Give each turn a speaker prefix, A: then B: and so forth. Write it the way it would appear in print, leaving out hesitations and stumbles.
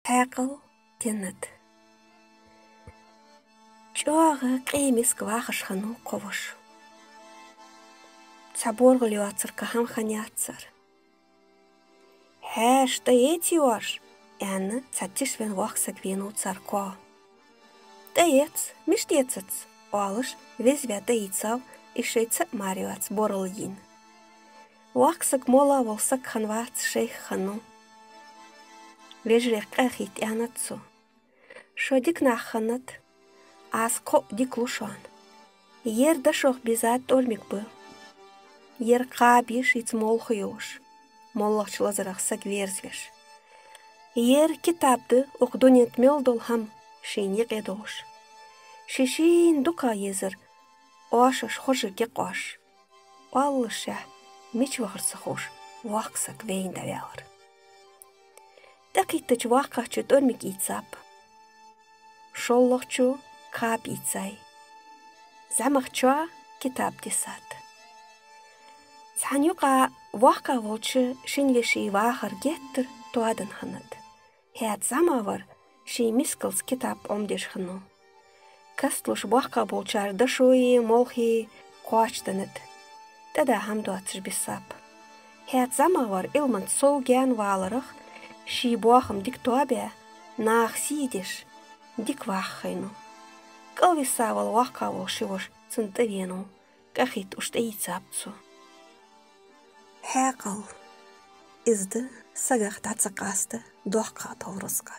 A: Хақыл кеннет. Чоғы қеймес квахыш хану қовыш. Цаборғылю ацыр кахам ханяцыр. Хэшта эти ваш, яны цаттиш вен вахсак вену царко. Таец, миштецец, алыш везвята ицав ишейца мариоац борылгин. Вахсак мола волсак ханвац шейх хану. Вежрек ахит янацу. Шодик наханат, аско диклушан. Ер дашох бизат ольмик был. Ер қабиш иц молхуюш. Моллахч лазарах сагверзвеш. Ер китабды оқдунет мелдолхам шинек едош. Шишин дука езір, оашаш хожырге қош. Аллыша мич вахырсы хош, вақсак вейн давялыр. Дақиттыч ваққачы дөрмик ицап. Шоллахчу қап ицай. Замақчуа китаб десат. Санюқа ваққа волчы шинвеши вахар геттір туадын ханат. Хәт замавар ши мискалс китаб омдеш хану. Кастлуш ваққа волчар дашуи молхи қуачтанат. Дада хамду ацыр бисап. Хәт замавар илман соу гән валарық ши буахым дик туабя наах сидеш дик ваққайну. Калвисавал ваққа волшивош цынтавену кахит ушта ицапцу. Хақыл изді сағақ тацықасты доққа таурысқа.